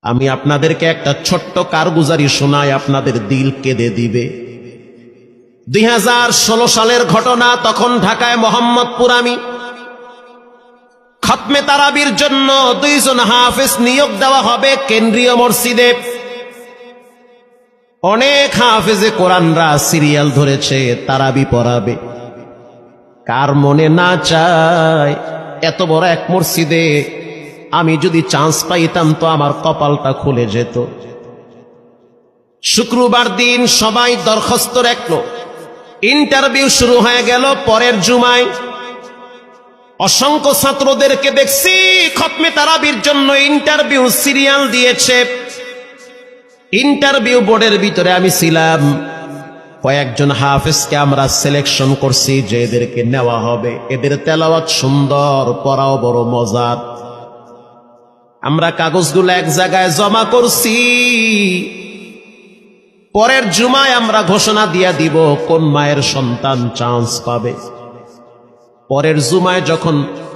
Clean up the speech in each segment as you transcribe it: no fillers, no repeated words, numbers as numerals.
আমি আপনাদেরকে একটা ছোট্ট কারগুজারি শোনাই, আপনাদের দিল কেঁদে দিবে। 2016 সালের ঘটনা। তখন ঢাকায় মোহাম্মদপুর আমি খতমে তারাবির জন্য 2 জন হাফেজ নিয়োগ দেওয়া হবে কেন্দ্রীয় মসজিদে। অনেক হাফেজে কোরআনরা সিরিয়াল ধরেছে তারাবি পড়াবে। কার মনে না চায় এত বড় এক মসজিদে আমি যদি চান্স পাইতাম তো আমার কপালটা খুলে যেত। শুক্রবার দিন সবাই দরখাস্ত রাখলো, ইন্টারভিউ শুরু হয়ে গেল। পরের জুমায় অসংখ্য ছাত্রদেরকে দেখছি খতমে তারাবির জন্য ইন্টারভিউ সিরিয়াল দিয়েছে। ইন্টারভিউ বোর্ডের ভিতরে আমি ছিলাম। কয়েকজন হাফেজকে আমরা সিলেকশন করছি যে এদেরকে নেওয়া হবে। এদের তেলাওয়াত সুন্দর, পড়াও বড় মজার। আমরা কাগজগুলো এক জায়গায় জমা করছি। পরের জুমায় আমরা ঘোষণা দিয়ে দিব কোন মায়ের সন্তান চান্স পাবে। পরের জুমায় যখন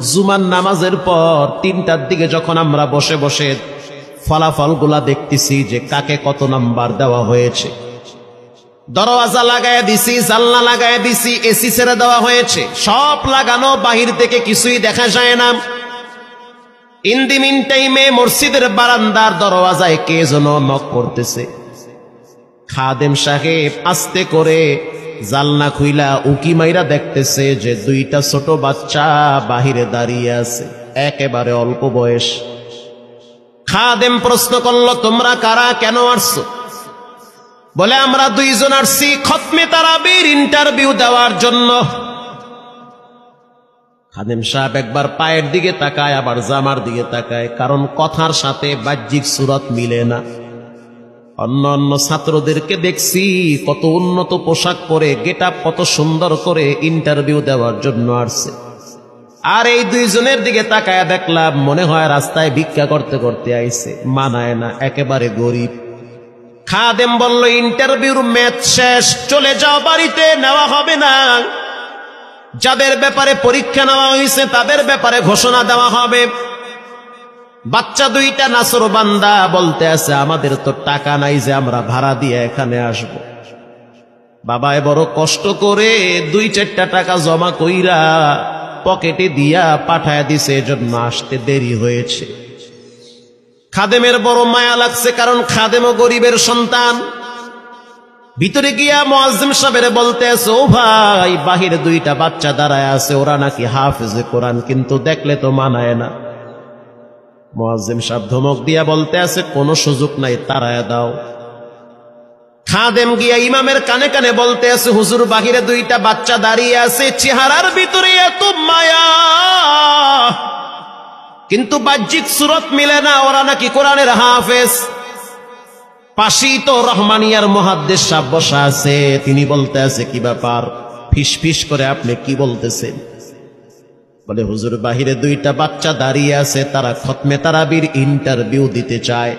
জুমার নামাজের পর 3টার দিকে যখন আমরা বসে বসে ফলাফলগুলা দেখতেছি যে কাকে কত নাম্বার দেওয়া হয়েছে, দরওয়াজা লাগায় দিছি, জানলা লাগায় দিছি, এসি ছেড়ে দেওয়া হয়েছে, সব লাগানো, বাহির থেকে কিছুই দেখা যায় না। ইন দি মিন টাইমে মসজিদের বারান্দার দরওয়াজায় কে যেন নক করতেছে। খাদেম সাহেব আস্তে করে জালনা খুইলা উকি মাইরা দেখতেছে যে 2টা ছোট বাচ্চা বাহিরে দাঁড়িয়ে আছে, একেবারে অল্প বয়স। খাদেম প্রশ্ন করলো, তোমরা কারা, কেন আসছো? বলে, আমরা 2 জন আসছি খতমে তারাবির ইন্টারভিউ দেওয়ার জন্য। খাদেম সাহেব একবার পায়ের দিকে তাকায়, আবার জামার দিকে তাকায়, কারণ কথার সাথে বাহ্যিক সুরত মিলে না। অন্য অন্য ছাত্রদেরকে দেখছি কত উন্নত পোশাক পরে, গেটআপ কত সুন্দর করে ইন্টারভিউ দেওয়ার জন্য আসছে। আর এই 2 জনের দিকে তাকায় দেখলাম মনে হয় রাস্তায় ভিক্ষা করতে করতে আইছে, মানায় না, একেবারে গরিব। খাদেম বলল, ইন্টারভিউর ম্যাচ শেষ, চলে যাও বাড়িতে, নেওয়া হবে না। যাদের ব্যাপারে পরীক্ষা নেওয়া হয়েছে তাদের ব্যাপারে ঘোষণা দেওয়া হবে। বাচ্চা 2টা নাসর বান্দা বলতে আছে, আমাদের তো টাকা নাই যে আমরা ভাড়া দিয়ে এখানে আসব। বাবায় বড় কষ্ট করে 2-4টা টাকা জমা কইরা পকেটে দিয়া পাঠায় দিছে, এজন্য আসতে দেরি হয়েছে। খাদেমের বড় মায়া লাগছে, কারণ খাদেমও গরিবের সন্তান। ভিতরে গিয়া মুয়াজ্জিম সাহেবের বলতে আছে, ও ভাই, বাহিরে 2টা বাচ্চা দাঁড়ায় আছে, ওরা নাকি হাফেজে কোরআন, কিন্তু দেখলে তো মানায় না। মুয়াজ্জিম সাহেব ধমক দিয়া বলতে আছে, কোনো সুযোগ নাই, তাড়ায় দাও। খাদেম গিয়া ইমামের কানে কানে বলতে আছে, হুজুর, বাহিরে 2টা বাচ্চা দাঁড়িয়ে আছে, চেহারার ভিতরে এত মায়া, কিন্তু বাহ্যিক সুরত মিলে না, ওরা নাকি কোরআনের হাফেজ। পাশেই তো রহমানিয়ার মুহাদ্দিস সাহেব বসা আছে, তিনি বলতে আছে, কি ব্যাপার, ফিস ফিস করে আপনি কি বলতেছেন? বলে, হুজুর, বাহিরে 2টা বাচ্চা দাঁড়িয়ে আছে, তারা খতমে তারাবির ইন্টারভিউ দিতে চায়।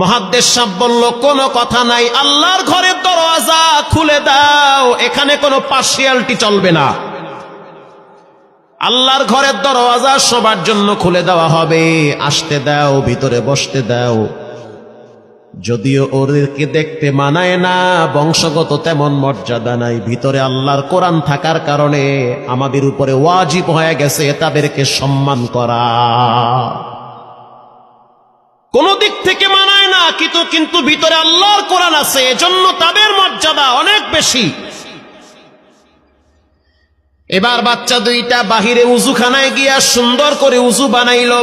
মুহাদ্দিস সাহেব বলল, কোনো কথা নাই, আল্লাহর ঘরের দরওয়াজা খুলে দাও, এখানে কোনো পার্সিয়ালিটি চলবে না। আল্লাহর ঘরের দরওয়াজা সবার জন্য খুলে দেওয়া হবে, আসতে দাও, ভিতরে বসতে দাও। যদিও ওদেরকে দেখতে মানায় না, বংশগত তেমন মর্যাদা নাই, ভিতরে আল্লাহর কোরআন থাকার কারণে আমাদের উপরে ওয়াজিব হয়ে গেছে তাদেরকে সম্মান করা। কোন দিক থেকে মানায় না, কিন্তু ভিতরে আল্লাহর কোরআন আছে, এজন্য তাদের মর্যাদা অনেক বেশি। এবার বাচ্চা 2টা বাহিরে উজুখানায় গিয়া সুন্দর করে উজু বানাইল।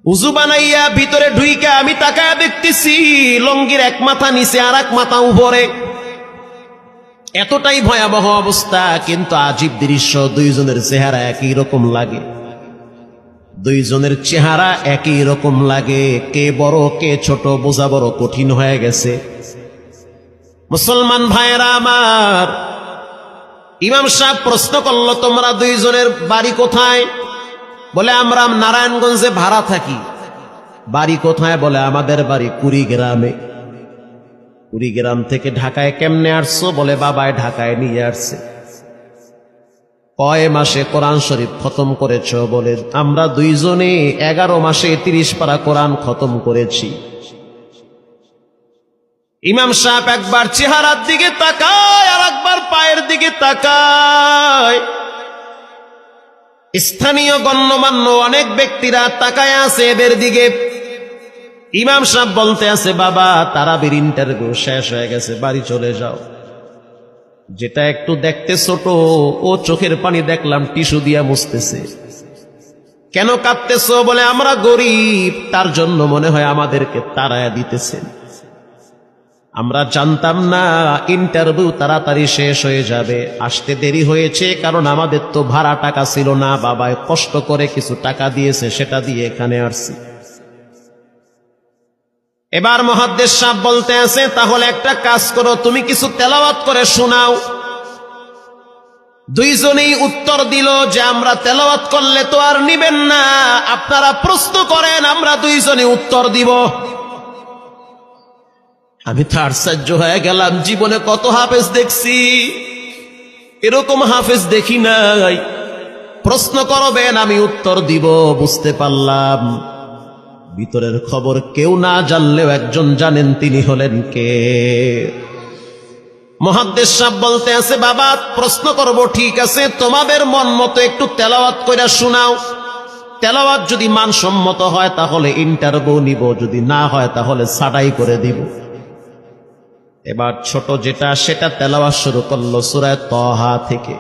উজু বানাইয়া ভিতরে ঢুইকা আমি তাকায় দেখতেছি লঙ্গির এক মাথা নিচে আর এক মাথা উপরে। এতটাই ভয়াবহ অবস্থা, কিন্তু আজীব দৃশ্য। 2 জনের চেহারা একই রকম লাগে, 2 জনের চেহারা একই রকম লাগে। কে বড় কে ছোট বোঝা বড় কঠিন হয়ে গেছে। মুসলমান ভাইয়েরা আমার, ইমাম সাহেব প্রশ্ন করলো, তোমরা 2 জনের বাড়ি কোথায়? বলে, আমরা নারায়ণগঞ্জে ভাড়া থাকি। বাড়ি কোথায়? বলে, আমাদের বাড়ি কুড়িগ্রামে। কুড়িগ্রাম থেকে ঢাকায় কেমনে আসছো? বলে, বাবায় ঢাকায় নিয়ে আসছে। কয় মাসে কোরআন শরীফ খতম করেছ? বলে আমরা দুইজনে 11 মাসে 30 পারা কোরআন খতম করেছি। ইমাম সাহেব একবার চেহারার দিকে তাকায় আর একবার পায়ের দিকে তাকায়। স্থানীয় গণ্যমান্য অনেক ব্যক্তিরা তাকায় আছে এদের দিকে। ইমাম সাহেব বলতে আছে, বাবা তারাবির ইন্টারভিউ শেষ হয়ে গেছে, বাড়ি চলে যাও। যেটা একটু দেখতে ছোট, ও চোখের পানি দেখলাম টিস্যু দিয়া মুছতেছে। কেন কাঁদতেছো? বলে আমরা গরিব, তার জন্য মনে হয় আমাদেরকে তাড়ায়া দিতেছেন। আমরা জানতাম না ইন্টারভিউ তাড়াতাড়ি শেষ হয়ে যাবে, আসতে দেরি হয়েছে কারণ আমাদের তো ভাড়া টাকা ছিল না, বাবায় কষ্ট করে কিছু টাকা দিয়েছে, সেটা দিয়ে এখানে আসছি। এবার মুহাদ্দিস সাহেব বলতে আছে, তাহলে একটা কাজ করো, তুমি কিছু তেলাওয়াত করে শোনাও। দুইজনেই উত্তর দিল যে আমরা তেলাওয়াত করলে তো আর নিবেন না, আপনারা প্রশ্ন করেন, আমরা দুইজনে উত্তর দিব। আমি তো আশ্চর্য হয়ে গেলাম, জীবনে কত হাফেজ দেখছি, এরকম হাফেজ দেখি নাই। প্রশ্ন করবেন, আমি উত্তর দিব। বুঝতে পারলাম ভিতরের খবর কেউ না জানলেও একজন জানেন, তিনি হলেন কে? মুহাদ্দিস সাহেব বলতে আছে, বাবা প্রশ্ন করব ঠিক আছে, তোমাদের মন মতো একটু তেলাওয়াত কইরা শোনাও। তেলাওয়াত যদি মানসম্মত হয় তাহলে ইন্টারভিউ নিব, যদি না হয় তাহলে ছাঁটাই করে দিব। এবার ছোট যেটা সেটা তেলাওয়াত শুরু করলো সূরা তাহা থেকে।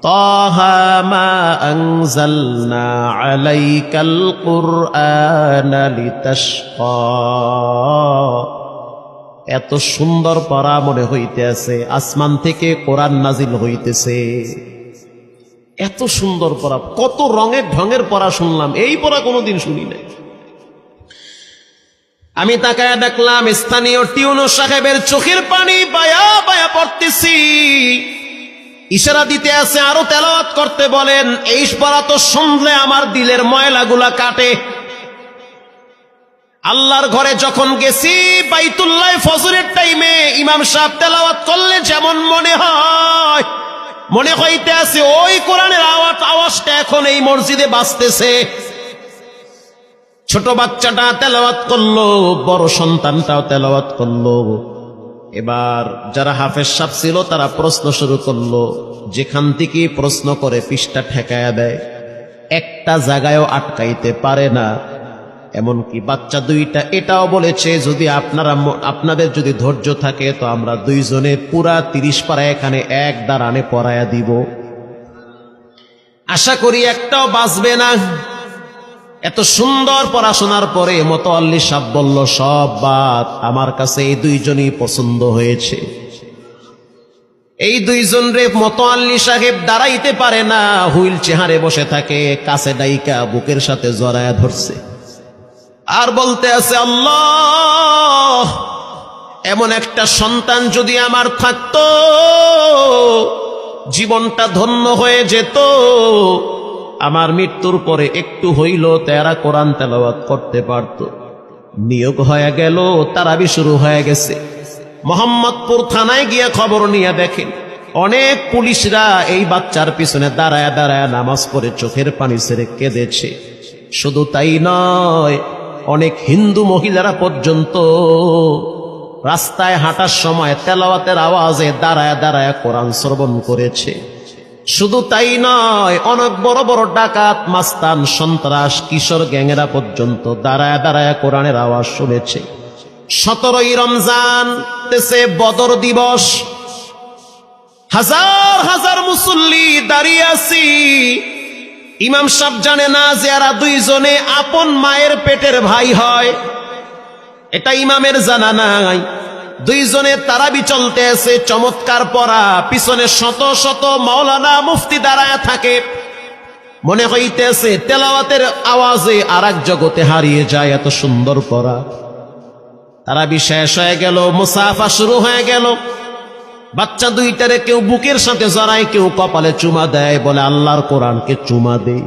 তাহা মা আনজালনা আলাইকাল কুরআনা লিতাশকা। এত সুন্দর পড়া মনে হইতে আছে, আসমান থেকে কোরআন নাজিল হইতেছে। এত সুন্দর পড়া, কত রঙের ঢঙের পড়া শুনলাম, এই পড়া কোনোদিন শুনি নাই। আমি তাকায় দেখলাম স্থানীয় টিউনো সাহেবের চোখের পানি বায়া বায়া পড়তেছি। ইশারা দিতে আছে আরো তেলাওয়াত করতে বলেন। এই পড়া তো শুনলে আমার দিলের ময়লাগুলা কাটে। আল্লাহর ঘরে যখন গেছি বাইতুল্লাহ ফজরের টাইমে ইমাম সাহেব তেলাওয়াত করলে যেমন মনে হয়, মনে হইতে আছে ওই কোরআনের আওয়াজটা এখন এই মসজিদে বাজতেছে। ছোট বাচ্চাটা তেলাওয়াত করলো, বড় সন্তানটাও তেলাওয়াত করলো। এবার যারা হাফেজ সাহেব ছিল তারা প্রশ্ন শুরু করলো। যেখান থেকে প্রশ্ন করে পৃষ্ঠা ঠেকায়া দেয়, একটা জায়গায়ও আটকাইতে পারে না। এমনকি বাচ্চা দুইটা এটাও বলেছে, যদি আপনাদের যদি ধৈর্য থাকে তো আমরা দুইজনে পুরা 30 পারা এখানে এক দাঁড়ানে পড়ায়া দিব। আশা করি একটাও বাঁচবে না। এত সুন্দর পড়াশোনার পরে মোতাওয়াল্লি সাহেব বলল, সব বাদ, আমার কাছে এই দুইজনই পছন্দ হয়েছে। এই দুইজন রে মোতাওয়াল্লি সাহেব দাঁড়াইতে পারে না, হুইল চেয়ারে বসে থাকে, কাছে ডাইকা বুকের সাথে জড়ায়া ধরছে আর বলতে আছে, আল্লাহ এমন একটা সন্তান যদি আমার থাকতো, জীবনটা ধন্য হয়ে যেত। আমার মৃত্যুর পরে একটু হইল তেরা কোরআন তেলাওয়াত করতে পারত। নিয়োগ হয়ে গেল, তারাবি শুরু হয়ে গেছে। মোহাম্মদপুর থানায় গিয়ে খবর নিয়ে দেখেন অনেক পুলিশরা এই বাচ্চার পিছনে দাঁড়ায় দাঁড়ায় নামাজ পড়ে চোখের পানি ছেড়ে কেঁদেছে। শুধু তাই নয়, অনেক হিন্দু মহিলারা পর্যন্ত রাস্তায় হাঁটার সময় তেলাওয়াতের আওয়াজে দাঁড়ায় দাঁড়ায় কোরআন শ্রবণ করেছে। শুধু তাই নয়, অনেক বড় বড় ডাকাত, মাস্তান, সন্ত্রাস, কিশোর গ্যাংয়েরা পর্যন্ত দাঁড়ায় দাঁড়ায় কোরআনের আওয়াজ শুনেছে। 17ই রমজান দেশে বদর দিবস, হাজার হাজার মুসল্লি দাঁড়িয়ে আছি। ইমাম সাহেব জানে না যে এরা দুইজনে আপন মায়ের পেটের ভাই হয়, এটা ইমামের জানা নাই। দুইজনে তারাবি চলতে আছে, চমৎকার পড়া, পিছনে শত শত মাওলানা মুফতি দাঁড়ায় থাকে। মনে হইতেছে তেলাওয়াতের আওয়াজে আর এক জগতে হারিয়ে যায়, এত সুন্দর পড়া। তারাবি শেষ হয়ে গেল, মুসাফা শুরু হয়ে গেল। বাচ্চা দুইটারে কেউ বুকের সাথে জড়ায়, কেউ কপালে চুমা দেয়, বলে আল্লাহর কোরআনকে চুমা দেই।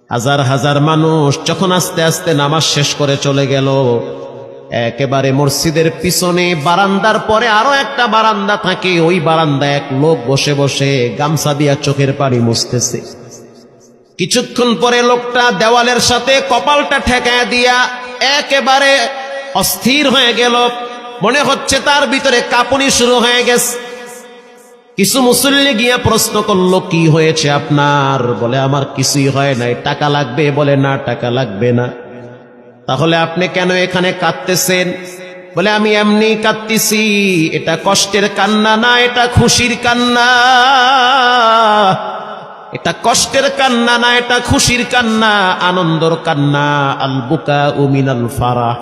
হাজার হাজার মানুষ যখন আস্তে আস্তে নামাজ শেষ করে চলে গেল, একেবারে মসজিদের পিছনে বারান্দার পরে আরো একটা বারান্দা থাকে, ওই বারান্দায় এক লোক বসে বসে গামছা দিয়া চোখের পানি মুছতেছে। কিছুক্ষণ পরে লোকটা দেওয়ালের সাথে কপালটা ঠেকায় দিয়া একেবারে অস্থির হয়ে গেল, মনে হচ্ছে তার ভিতরে কাঁপুনি শুরু হয়ে গেছে। কিছু মুসল্লি গিয়া প্রশ্ন করলো, কি হয়েছে আপনার? বলে আমার কিছুই হয় নাই। টাকা লাগবে? বলে না, টাকা লাগবে না। তাহলে আপনি কেন এখানে কাঁদতেছেন? বলে আমি এমনি কাঁদতেছি, এটা কষ্টের কান্না না, এটা খুশির কান্না। এটা কষ্টের কান্না না, এটা খুশির কান্না, আনন্দর কান্না। আল বুকাউ মিনাল ফারাহ।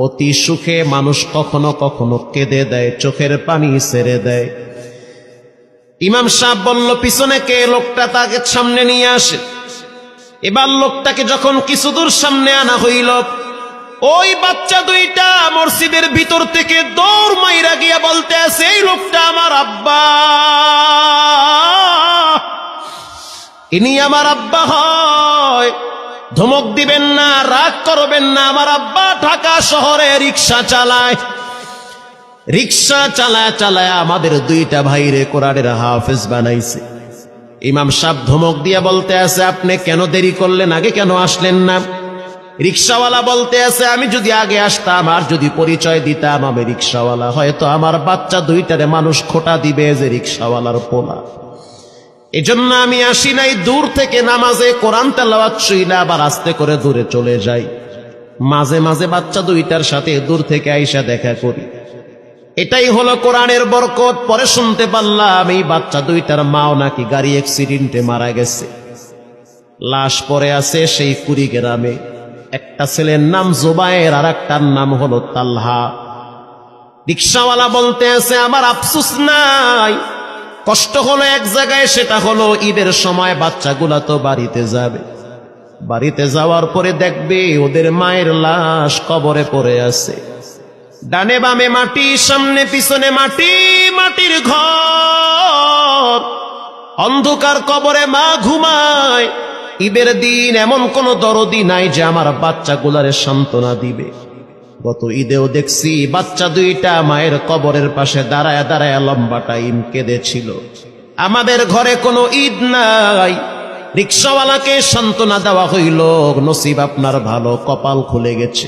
অতি সুখে মানুষ কখনো কখনো কেঁদে দেয়, চোখের পানি ছেড়ে দেয়। ইমাম সাহেব বলল, পিছনে কে? লোকটা তাকে সামনে নিয়ে আসে। এবার লোকটাকে যখন কিছু দূর সামনে আনা হইল, ওই বাচ্চা দুইটা মসজিদের ভিতর থেকে দৌড় মাইরা গিয়া বলতে আছে, এই লোকটা আমার আব্বা, ইনি আমার আব্বা হয়। ধমক দিবেন না, রাগ করবেন না। আমার আব্বা ঢাকা শহরে রিক্সা চালায়, রিক্সা চালায় চালায় আমাদের দুইটা ভাইরে কোরআনের হাফেজ বানাইছে। ইমাম সাহেব ধমক দিয়া বলতে আছে, আপনি কেন দেরি করলেন? আগে কেন আসলেন না? রিক্সাওয়ালা বলতে আছে, আমি যদি আগে আসতাম আর যদি পরিচয় দিতাম আমি রিক্সাওয়ালা, হয়তো আমার বাচ্চা দুইটারে মানুষ খোটা দিবে যে রিক্সাওয়ালার পোলা। এজন্য আমি আসি নাই। দূর থেকে নামাজে কোরআন তেলাওয়াত শুইনা আবার আস্তে করে দূরে চলে যাই। মাঝে মাঝে বাচ্চা দুইটার সাথে দূর থেকে আইসা দেখা করি। এটাই হলো কোরআনের বরকত। পরে শুনতে পারলাম এই বাচ্চা দুইটার মাও নাকি গাড়ি অ্যাক্সিডেন্টে মারা গেছে, লাশ পড়ে আছে সেই কুড়িগ্রামে। একটা ছেলের নাম জুবায়ের আর একটার নাম হলো তালহা। রিক্সাওয়ালা বলতে আছে, আমার আফসোস নাই, কষ্ট হলো এক জায়গায়, সেটা হলো ঈদের সময় বাচ্চাগুলা তো বাড়িতে যাবে, বাড়িতে যাওয়ার পরে দেখবে ওদের মায়ের লাশ কবরে পড়ে আছে। ডানে বামে মাটি, সামনে পিছনে মাটি, মাটির ঘর, অন্ধকার কবরে মা ঘুমায়। ঈদের দিন এমন কোন দরদি নাই যে আমার বাচ্চাগুলারে সান্ত্বনা দিবে। গত ঈদেও দেখছি বাচ্চা দুইটা মায়ের কবরের পাশে দাঁড়ায় দাঁড়ায় লম্বা টাইম কেঁদেছিল। আমাদের ঘরে কোনো ঈদ নাই। রিক্সাওয়ালাকে সান্ত্বনা দেওয়া হইল, নসিব আপনার ভালো, কপাল খুলে গেছে।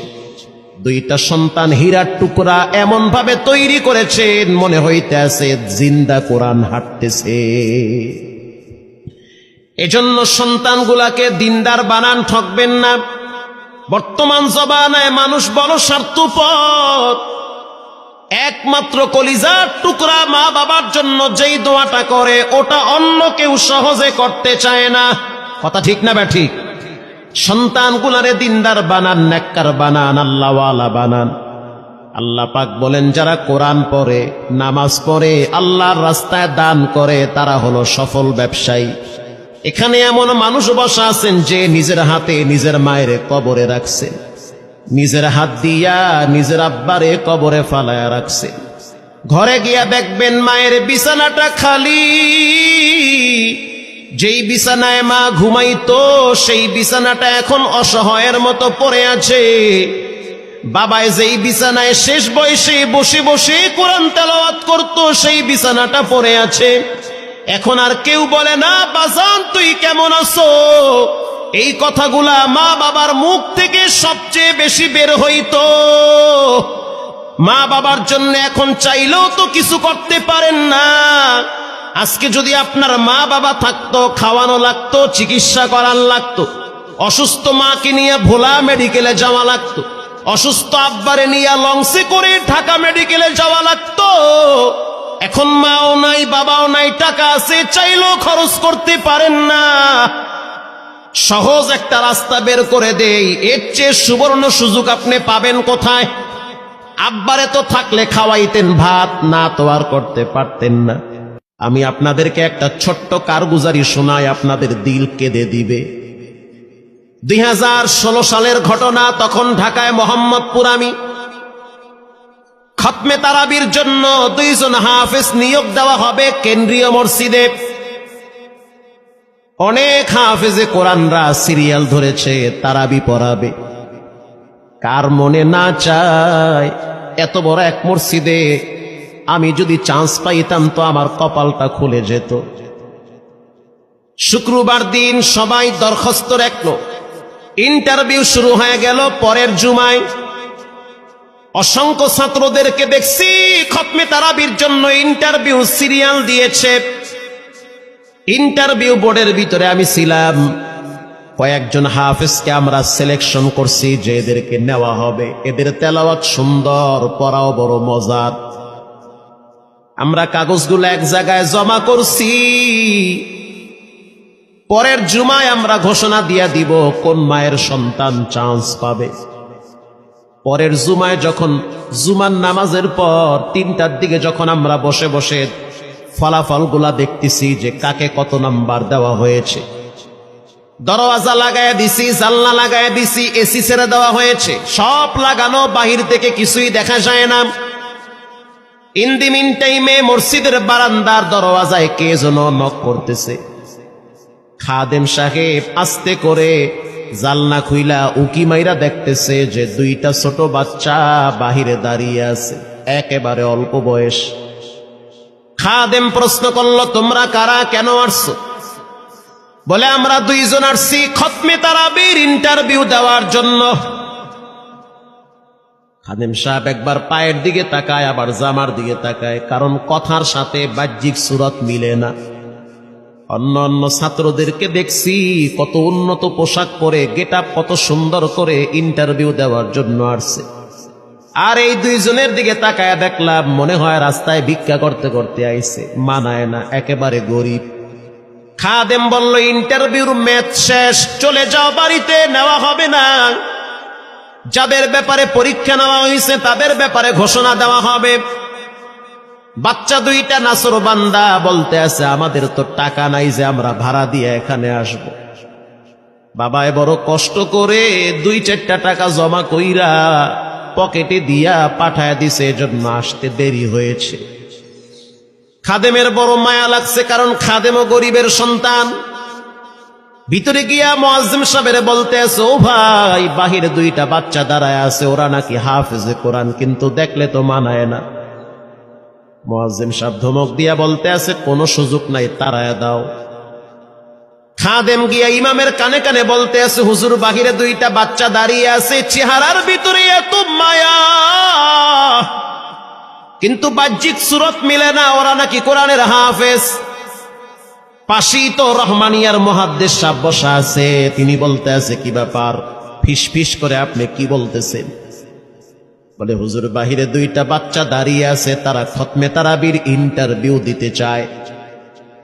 দুইটা সন্তান হীরার টুকরা এমন ভাবে তৈরি করেছেন, মনে হইতে আছে জিন্দা কোরআন হাঁটতেছে। এজন্য সন্তানগুলাকে দিনদার বানান, ঠকবেন না। বর্তমান জমানায় মানুষ বড় স্বার্থপর। একমাত্র কলিজার টুকরা মা বাবার জন্য যেই দোয়াটা করে, ওটা অন্য কেউ সহজে করতে চায় না। কথা ঠিক না ব্যাঠিক? সন্তানগুলারে দিনদার বানান, নেককার বানান, আল্লাহওয়ালা বানান। আল্লাহ পাক বলেন, যারা কোরআন পড়ে, নামাজ পড়ে, আল্লাহর রাস্তায় দান করে, তারা হলো সফল ব্যবসায়ী। এখানে এমন মানুষ বসা আছেন যে নিজের হাতে নিজের মায়ের কবরে রাখছে, নিজের হাত দিয়া নিজের আব্বারে কবরে ফালায়া রাখছে। ঘরে গিয়া দেখবেন মায়ের বিছানাটা খালি। যেই বিছানায় মা ঘুমাইতো সেই বিছানাটা এখন অসহায়ের মতো পড়ে আছে। বাবায় যেই বিছানায় শেষ বয়সে বসে বসে কোরআন তেলাওয়াত করত, সেই বিছানাটা পড়ে আছে। এখন আর কেউ বলে না, বাজান তুই কেমন আছো? এই কথাগুলা মা বাবার মুখ থেকে সবচেয়ে বেশি বের হইতো। মা বাবার জন্য এখন চাইলেও তো কিছু করতে পারেন না। আজকে যদি আপনার মা বাবা থাকতো, খাওয়ানো লাগতো, চিকিৎসা করার লাগতো, অসুস্থ মাকে নিয়ে ভোলা মেডিকেলে যাওয়া লাগতো, অসুস্থ আব্বারে নিয়ে লঞ্চে করে ঢাকা মেডিকেলে যাওয়া লাগতো। এখন মাও নাই, বাবাও নাই, টাকা আছে, চাইলেও খরচ করতে পারেন না। সহজ একটা রাস্তা বের করে দেই, এর চেয়ে সুবর্ণ সুযোগ আপনি পাবেন কোথায়? আব্বারে তো থাকলে খাওয়াইতেন ভাত, না তো আর করতে পারতেন না। আমি আপনাদেরকে একটা ছোট্ট কারগুজারি শোনাই, আপনাদের দিল কেঁদে দিবে। 2016 সালের ঘটনা। তখন ঢাকায় মোহাম্মদপুর আমি খতমে তারাবির জন্য 2 জন হাফেজ নিয়োগ দেওয়া হবে কেন্দ্রীয় মসজিদে। অনেক হাফেজে কোরআনরা সিরিয়াল ধরেছে, তারাবি পড়াবে। কার মনে না চায় এত বড় এক মসজিদে আমি যদি চান্স পাইতাম তো আমার কপালটা খুলে যেত। শুক্রবার দিন সবাই দরখাস্ত রাখলো, ইন্টারভিউ শুরু হয়ে গেল। পরের জুমায় অসংখ্য ছাত্রদেরকে দেখছি খতমে তারাবির জন্য ইন্টারভিউ সিরিয়াল দিয়েছে। ইন্টারভিউ বোর্ডের ভিতরে আমি ছিলাম। কয়েকজন হাফেজকে আমরা সিলেকশন করছি যে এদেরকে নেওয়া হবে। এদের তেলাওয়াত সুন্দর, পড়াও বড় মজার। আমরা কাগজগুলো এক জায়গায় জমা করছি। পরের জুমায় আমরা ঘোষণা দিয়ে দিব কোন মায়ের সন্তান চান্স পাবে। পরের জুমায় যখন জুমার নামাজের পর 3টার দিকে যখন আমরা বসে বসে ফলাফলগুলা দেখতেছি যে কাকে কত নাম্বার দেওয়া হয়েছে, দরওয়াজা লাগায় দিছি, জানলা লাগায় দিছি, এসি ছেড়ে দেওয়া হয়েছে, সব লাগানো, বাহির থেকে কিছুই দেখা যায় না। ইন দি মিন টাইমে মসজিদের বারান্দার দরওয়াজায় কে যেন নক করতেছে। খাদেম সাহেব আস্তে করে জালনা খুইলা উকি মাইরা দেখতেছে যে 2টা ছোট বাচ্চা বাহিরে দাঁড়িয়ে আছে, একেবারে অল্প বয়স। খাদেম প্রশ্ন করলো, তোমরা কারা, কেন আসছো? বলে, আমরা 2 জন আসছি খতমে তারাবির ইন্টারভিউ দেওয়ার জন্য। খাদেম সাহেব একবার পায়ের দিকে তাকায়, আবার জামার দিকে তাকায়, কারণ কথার সাথে বাহ্যিক সুরত মিলে না। অন্য অন্য ছাত্রদেরকে দেখছি কত উন্নত পোশাক পরে, গেটআপ কত সুন্দর করে ইন্টারভিউ দেওয়ার জন্য আসছে। আর এই 2 জনের দিকে তাকায় দেখলাম মনে হয় রাস্তায় ভিক্ষা করতে করতে আইছে, মানায় না, একেবারে গরিব। খাদেম বলল, ইন্টারভিউর ম্যাচ শেষ, চলে যাও বাড়িতে, নেওয়া হবে না। যাদের ব্যাপারে পরীক্ষা নেওয়া হয়েছে তাদের ব্যাপারে ঘোষণা দেওয়া হবে। বাচ্চা 2টা নাসরবান্দা বলতে আছে, আমাদের তো টাকা নাই যে আমরা ভাড়া দিয়ে এখানে আসব। বাবায় বড় কষ্ট করে 2-4টা টাকা জমা কইরা পকেটে দিয়া পাঠায় দিছে, এজন্য আসতে দেরি হয়েছে। খাদেমের বড় মায়া লাগছে, কারণ খাদেমও গরিবের সন্তান। ভিতরে গিয়া মুয়াজ্জিম সাহেবের বলতে আছে, ও ভাই, বাহিরে 2টা বাচ্চা দাঁড়ায় আছে, ওরা নাকি হাফেজে কোরআন, কিন্তু দেখলে তো মানায় না। মুয়াজ্জিম সাহেব ধমক দিয়া বলতে আছে, কোনো সুযোগ নাই, তাড়ায় দাও। খাদেম গিয়া ইমামের কানে কানে বলতে আছে, হুজুর, বাহিরে 2টা বাচ্চা দাঁড়িয়ে আছে, চেহারার ভিতরে এত মায়া, কিন্তু বাহ্যিক সুরত মিলে না, ওরা নাকি কোরআনের হাফেজ। পাশেই তো রহমানিয়ার মুহাদ্দিস সাহেব বসা আছে, তিনি বলতে আছে, কি ব্যাপার, ফিস ফিস করে আপনি কি বলতেছেন? বলে, হুজুর, বাহিরে 2টা বাচ্চা দাঁড়িয়ে আছে, তারা খতমে তারাবির ইন্টারভিউ দিতে চায়।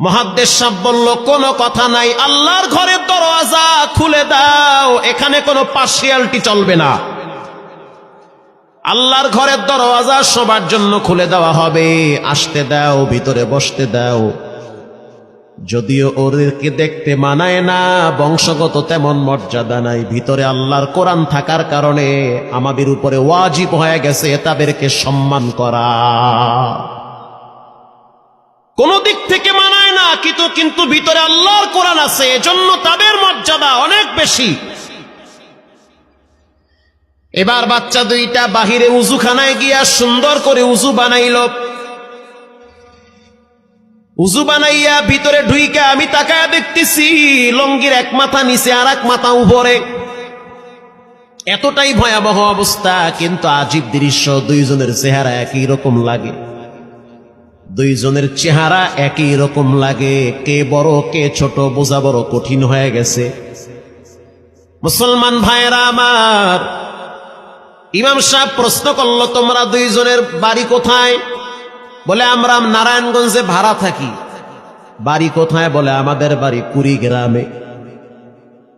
মুহাদ্দিস সাহেব বলল, কোনো কথা নাই, আল্লাহর ঘরের দরওয়াজা খুলে দাও, এখানে কোনো পার্সিয়ালিটি চলবে না। আল্লাহর ঘরের দরওয়াজা সবার জন্য খুলে দেওয়া হবে, আসতে দাও, ভিতরে বসতে দাও। যদিও ওদেরকে দেখতে মানায় না, বংশগত তেমন মর্যাদা নাই, ভিতরে আল্লাহর কোরআন থাকার কারণে আমাদের উপরে ওয়াজিব হয়ে গেছে তাদেরকে সম্মান করা। কোন দিক থেকে মানায় না, কিন্তু ভিতরে আল্লাহর কোরআন আছে, এজন্য তাদের মর্যাদা অনেক বেশি। এবার বাচ্চা 2টা বাহিরে উজুখানায় গিয়া সুন্দর করে উজু বানাইল। উজু বানাইয়া ভিতরে ঢুইকা আমি তাকায়া দেখতেছি লঙ্গির এক মাথা নিচে আর এক মাথা উপরে, এতটাই ভয়াবহ অবস্থা। কিন্তু আজীব দৃশ্য, 2 জনের চেহারা একই রকম লাগে। 2 জনের চেহারা একই রকম লাগে, কে বড় কে ছোট বোঝা বড় কঠিন হয়ে গেছে। মুসলমান ভাইয়েরা আমার, ইমাম সাহেব প্রশ্ন করলো, তোমরা 2 জনের বাড়ি কোথায়? বলে, আমরা নারায়ণগঞ্জে ভাড়া থাকি। বাড়ি কোথায়? বলে, আমাদের বাড়ি কুড়িগ্রামে।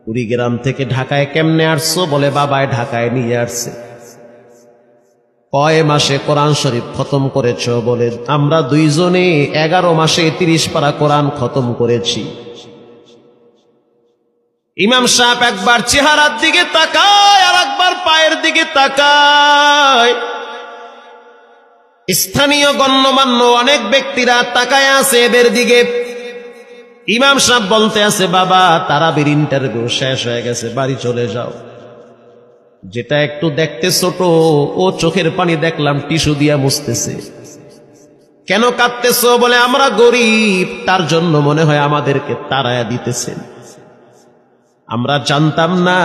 কুড়িগ্রাম থেকে ঢাকায় কেমনে আসছো? বলে, বাবায় ঢাকায় নিয়ে আসছে। কয় মাসে কোরআন শরীফ খতম করেছ? বলে, আমরা 2 জনে 11 মাসে 30 পারা কোরআন খতম করেছি। ইমাম সাহেব একবার চেহারার দিকে তাকায় আর একবার পায়ের দিকে তাকায়। স্থানীয় গণ্যমান্য অনেক ব্যক্তিরা তাকায় আছে এদের দিকে। ইমাম সাহেব বলতে আছে, বাবা, তারাবির ইন্টারভিউ শেষ হয়ে গেছে, বাড়ি চলে যাও। যেটা একটু দেখতে ছোট, ও চোখের পানি দেখলাম টিস্যু দিয়া মুছতেছে। কেন কাঁদতেছো? বলে আমরা গরিব, তার জন্য মনে হয় আমাদেরকে তাড়ায়া দিতেছেন। আমরা জানতাম না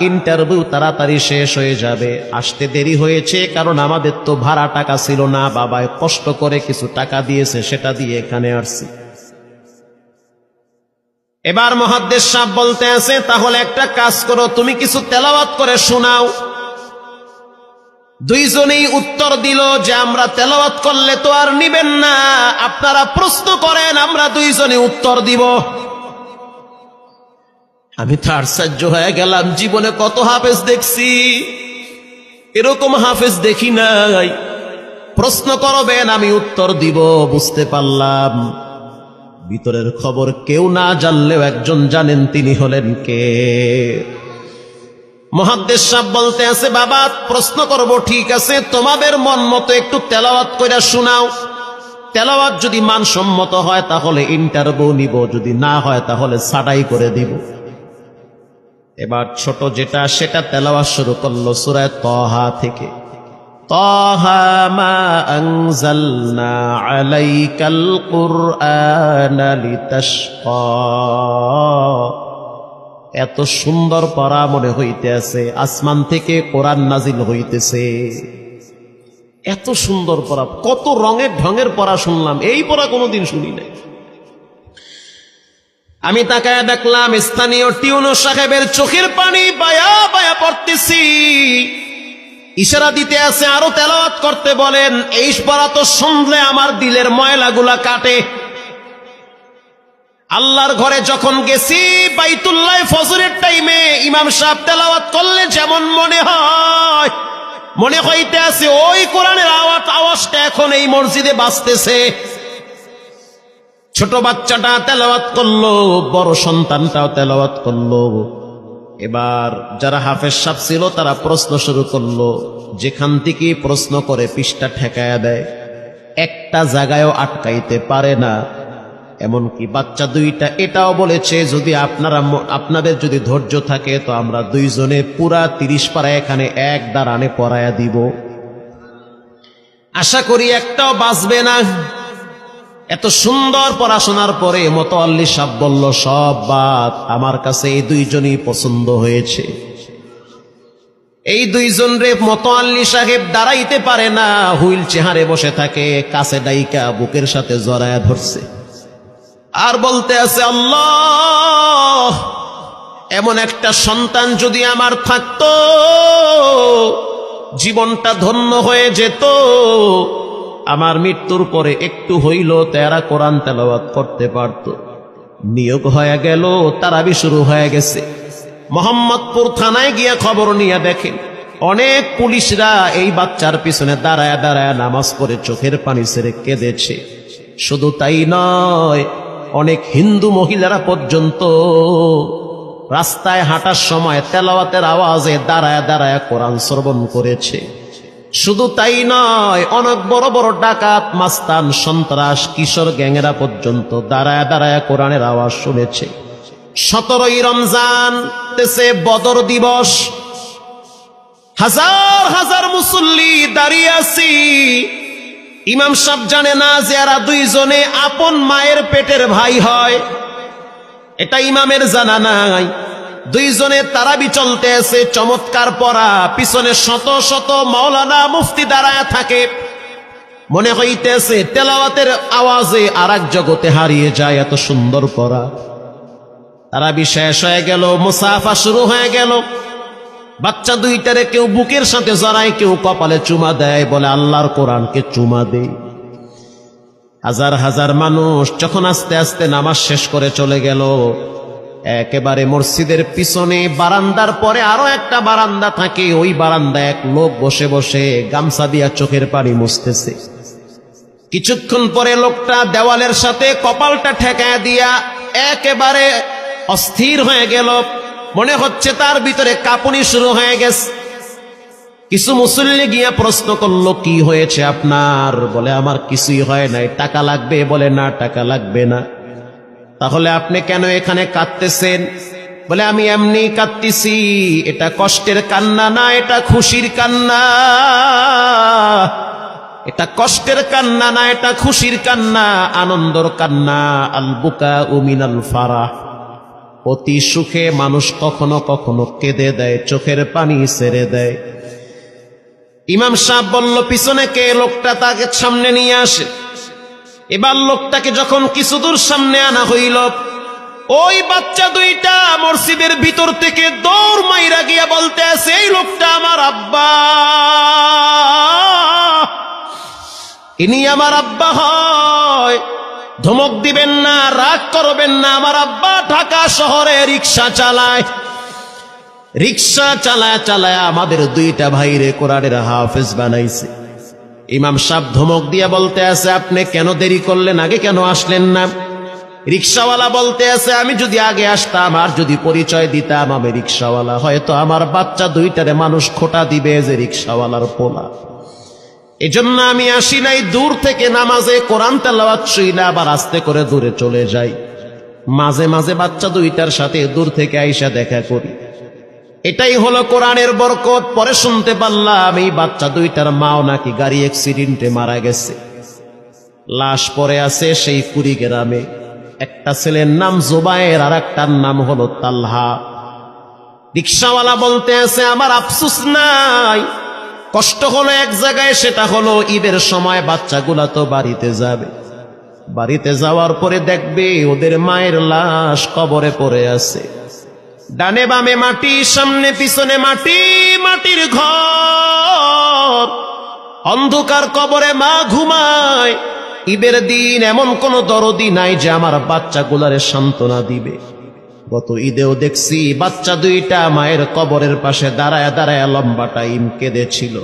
ইন্টারভিউ তাড়াতাড়ি শেষ হয়ে যাবে, আসতে দেরি হয়েছে কারণ আমাদের তো ভাড়া টাকা ছিল না, বাবায় কষ্ট করে কিছু টাকা দিয়েছে, সেটা দিয়ে এখানে আসছি। এবার মুহাদ্দিস সাহেব বলতে আছে, তাহলে একটা কাজ করো, তুমি কিছু তেলাওয়াত করে শোনাও। দুইজনেই উত্তর দিল যে আমরা তেলাওয়াত করলে তো আর নিবেন না, আপনারা প্রশ্ন করেন, আমরা দুইজনে উত্তর দিব। আমি তো আশ্চর্য হয়ে গেলাম, জীবনে কত হাফেজ দেখছি, এরকম হাফেজ দেখি নাই। প্রশ্ন করবেন, আমি উত্তর দিব। বুঝতে পারলাম ভিতরের খবর কেউ না জানলেও একজন জানেন, তিনি হলেন কে? মুহাদ্দিস সাহেব বলতে আছে, বাবা প্রশ্ন করব ঠিক আছে, তোমাদের মন মতো একটু তেলাওয়াত কইরা শোনাও। তেলাওয়াত যদি মানসম্মত হয় তাহলে ইন্টারভিউ নিব, যদি না হয় তাহলে ছাঁটাই করে দিব। এবার ছোট যেটা সেটা তেলাওয়াত শুরু করলো সূরা তাহা থেকে। তাহা মা আনজালনা আলাইকাল কুরআনা লিতাশকা। এত সুন্দর পড়া মনে হইতে আছে, আসমান থেকে কোরআন নাজিল হইতেছে। এত সুন্দর পড়া, কত রঙের ঢঙের পড়া শুনলাম, এই পড়া কোনোদিন শুনি নাই। আমি তাকায় দেখলাম স্থানীয় টিউনো সাহেবের চোখের পানি বায়া বায়া পড়তেছি। ইশারা দিতে আছে আরো তেলাওয়াত করতে বলেন। এই পড়া তো শুনলে আমার দিলের ময়লাগুলা কাটে। আল্লাহর ঘরে যখন গেছি বাইতুল্লাহ ফজরের টাইমে ইমাম সাহেব তেলাওয়াত করলে যেমন মনে হয়, মনে হইতে আছে ওই কোরআনের আওয়াজটা এখন এই মসজিদে বাজতেছে। ছোট বাচ্চাটা তেলাওয়াত করলো, বড় সন্তানটাও তেলাওয়াত করলো। এবার যারা হাফেজ সাহেব ছিল তারা প্রশ্ন শুরু করলো। যেখান থেকে প্রশ্ন করে পৃষ্ঠা ঠেকায়া দেয়, একটা জায়গায়ও আটকাইতে পারে না। এমনকি বাচ্চা দুইটা এটাও বলেছে, যদি আপনাদের যদি ধৈর্য থাকে তো আমরা দুইজনে পুরা 30 পারা এখানে এক দাঁড়ানে পড়ায়া দিব। আশা করি একটাও বাঁচবে না। এত সুন্দর পড়াশোনার পরে মোতাওয়াল্লি সাহেব বলল, সব বাদ, আমার কাছে এই দুইজনই পছন্দ হয়েছে। এই দুইজন রে মোতাওয়াল্লি সাহেব দাঁড়াইতে পারে না, হুইল চেয়ারে বসে থাকে, কাছে ডাইকা বুকের সাথে জড়ায়া ধরছে আর বলতে আছে, আল্লাহ এমন একটা সন্তান যদি আমার থাকতো জীবনটা ধন্য হয়ে যেত। আমার মৃত্যুর পরে একটু হইল তেরা কোরআন তেলাওয়াত করতে পারত। নিয়োগ হয়ে গেল, তারাবি শুরু হয়ে গেছে। মোহাম্মদপুর থানায় গিয়ে খবর নিয়ে দেখেন অনেক পুলিশরা এই বাচ্চার পিছনে দাঁড়ায় দাঁড়ায় নামাজ পড়ে চোখের পানি ছেড়ে কেঁদেছে। শুধু তাই নয়, অনেক হিন্দু মহিলারা পর্যন্ত রাস্তায় হাঁটার সময় তেলাওয়াতের আওয়াজে দাঁড়ায় দাঁড়ায় কোরআন শ্রবণ করেছে। শুধু তাই নয়, অনেক বড় বড় ডাকাত, মাস্তান, সন্ত্রাস, কিশোর গ্যাংয়েরা পর্যন্ত দাঁড়ায় দাঁড়ায় কোরআনের আওয়াজ শুনেছে। 17ই রমজান তেছে বদর দিবস, হাজার হাজার মুসল্লি দাঁড়িয়ে আছি। ইমাম সাহেব জানে না যে এরা দুইজনে আপন মায়ের পেটের ভাই হয়, এটা ইমামের জানা নাই। দুইজনে তারাবি চলতে আছে, চমৎকার পড়া, পিছনে শত শত মাওলানা মুফতি দাঁড়ায় থাকে। মনে হইতেছে তেলাওয়াতের আওয়াজে আর এক জগতে হারিয়ে যায়, এত সুন্দর পড়া। তারাবি শেষ হয়ে গেল, মুসাফা শুরু হয়ে গেল। বাচ্চা দুইটারে কেউ বুকের সাথে জড়ায়, কেউ কপালে চুমা দেয়, বলে আল্লাহর কোরআনকে চুমা দেই। হাজার হাজার মানুষ যখন আস্তে আস্তে নামাজ শেষ করে চলে গেল, একেবারে মসজিদের পিছনে বারান্দার পরে আরো একটা বারান্দা থাকে, ওই বারান্দায় এক লোক বসে বসে গামছা দিয়া চোখের পানি মুছতেছে। কিছুক্ষণ পরে লোকটা দেওয়ালের সাথে কপালটা ঠেকায় দিয়া একেবারে অস্থির হয়ে গেল। মনে হচ্ছে তার ভিতরে কাঁপুনি শুরু হয়ে গেছে। কিছু মুসল্লি গিয়া প্রশ্ন করলো, কি হয়েছে আপনার? বলে আমার কিছুই হয় নাই। টাকা লাগবে? বলে না, টাকা লাগবে না। তাহলে আপনি কেন এখানে কাঁদতেছেন? বলে আমি এমনি কাঁদতেছি, এটা কষ্টের কান্না না, এটা খুশির কান্না। এটা কষ্টের কান্না না, এটা খুশির কান্না, আনন্দর কান্না। আল বুকাউ মিনাল ফারাহ। অতি সুখে মানুষ কখনো কখনো কেঁদে দেয়, চোখের পানি ছেড়ে দেয়। ইমাম সাহেব বলল, পিছনে কে? লোকটা তাকে সামনে নিয়ে আসে। এবার লোকটাকে যখন কিছু দূর সামনে আনা হইল, ওই বাচ্চা দুইটা মসজিদের ভিতর থেকে দৌড় মাইরা গিয়া বলতে আছে, এই লোকটা আমার আব্বা, ইনি আমার আব্বা হয়। ধমক দিবেন না, রাগ করবেন না। আমার আব্বা ঢাকা শহরে রিক্সা চালায়। রিক্সা চালায় চালায় আমাদের দুইটা ভাইরে কোরআনের হাফেজ বানাইছে। ইমাম সাহেব ধমক দিয়া বলতে আছে, আপনি কেন দেরি করলেন? আগে কেন আসলেন না? রিক্সাওয়ালা বলতে আছে, আমি যদি আগে আসতাম আর যদি পরিচয় দিতাম আমি রিক্সাওয়ালা, হয়তো আমার বাচ্চা দুইটারে মানুষ খোটা দিবে যে রিক্সাওয়ালার পোলা। এজন্য আমি আসি নাই। দূর থেকে নামাজে কোরআন তেলাওয়াত শুইনা আবার আস্তে করে দূরে চলে যাই। মাঝে মাঝে বাচ্চা দুইটার সাথে দূর থেকে আইসা দেখা করি। এটাই হলো কোরআনের বরকত। পরে শুনতে পারলাম এই বাচ্চা দুইটার মাও নাকি গাড়ি অ্যাক্সিডেন্টে মারা গেছে। লাশ পড়ে আছে সেই কুড়িগ্রামে। একটা ছেলের নাম জুবায়ের আর একটার নাম হলো তালহা। রিক্সাওয়ালা বলতে আছে, আমার আফসোস নাই, কষ্ট হলো এক জায়গায়, সেটা হলো ঈদের সময় বাচ্চাগুলা তো বাড়িতে যাবে। বাড়িতে যাওয়ার পরে দেখবে ওদের মায়ের লাশ কবরে পড়ে আছে। ডানে বামে মাটি, সামনে পিছনে মাটি, মাটির ঘর, অন্ধকার কবরে মা ঘুমায়। ঈদের দিন এমন কোন দরদি নাই যে আমার বাচ্চাগুলারে সান্ত্বনা দিবে। গত ঈদেও দেখছি বাচ্চা দুইটা মায়ের কবরের পাশে দাঁড়ায় দাঁড়ায় লম্বা টাইম কেঁদেছিল।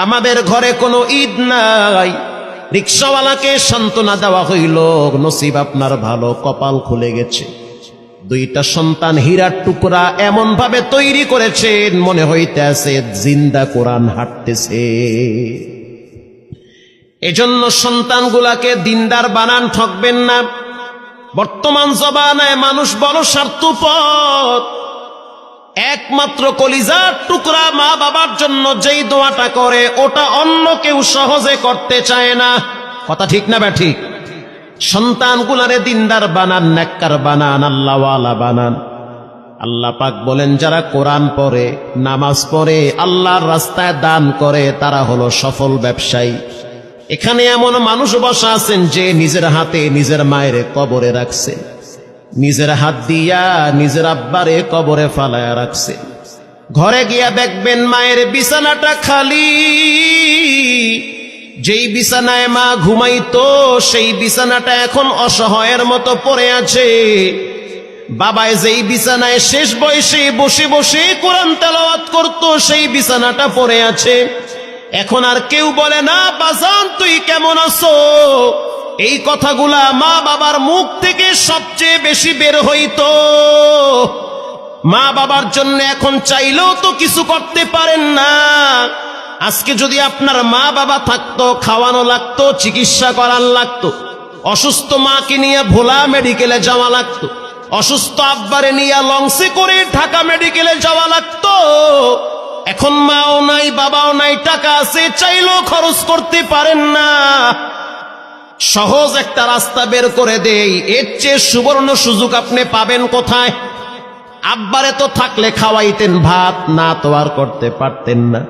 আমাদের ঘরে কোনো ঈদ নাই। রিক্সাওয়ালাকে সান্ত্বনা দেওয়া হইল, নসিব আপনার ভালো, কপাল খুলে গেছে। দুইটা সন্তান হীরার টুকরা এমন ভাবে তৈরি করেছেন, মনে হইতেছে জিন্দা কোরআন হাঁটতেছে। এজন্য সন্তানগুলাকে দিনদার বানান, ঠকবেন না। বর্তমান জমানায় মানুষ বড় স্বার্থপর। একমাত্র কলিজার টুকরা মা বাবার জন্য যেই দোয়াটা করে ওটা অন্য কেউ সহজে করতে চায় না। কথা ঠিক না ব্যাঠিক? সন্তানগুলারে দিনদার বানান, নেককার বানান, আল্লাহওয়ালা বানান। আল্লাহ পাক বলেন, যারা কোরআন পড়ে, নামাজ পড়ে, আল্লাহর রাস্তায় দান করে, তারা হলো সফল ব্যবসায়ী। এখানে এমন মানুষ বসা আছেন যে নিজের হাতে নিজের মায়ের কবরে রাখছে, নিজের হাত দিয়া নিজের আব্বারে কবরে ফালায়া রাখছে। ঘরে গিয়া দেখবেন মায়ের বিছানাটা খালি। যেই বিছানায় মা ঘুমাইতো সেই বিছানাটা এখন অসহায়ের মতো পড়ে আছে। বাবায় যেই বিছানায় শেষ বয়সে বসে বসে কোরআন তেলাওয়াত করতো সেই বিছানাটা পড়ে আছে। এখন আর কেউ বলে না, বাজান তুই কেমন আছো? এই কথাগুলা মা বাবার মুখ থেকে সবচেয়ে বেশি বের হইতো। মা বাবার জন্য এখন চাইলেও তো কিছু করতে পারেন না। আজকে যদি আপনার মা বাবা থাকতো, খাওয়ানো লাগতো, চিকিৎসা করার লাগতো, অসুস্থ মাকে নিয়ে ভোলা মেডিকেলে যাওয়া লাগতো, অসুস্থ আব্বারে নিয়ে লঞ্চে করে ঢাকা মেডিকেলে যাওয়া লাগতো। এখন মাও নাই, বাবাও নাই, টাকা আছে, চাইলেও খরচ করতে পারেন না। সহজ একটা রাস্তা বের করে দেই, এর চেয়ে সুবর্ণ সুযোগ আপনি পাবেন কোথায়? আব্বারে তো থাকলে খাওয়াইতেন ভাত, না তো আর করতে পারতেন না।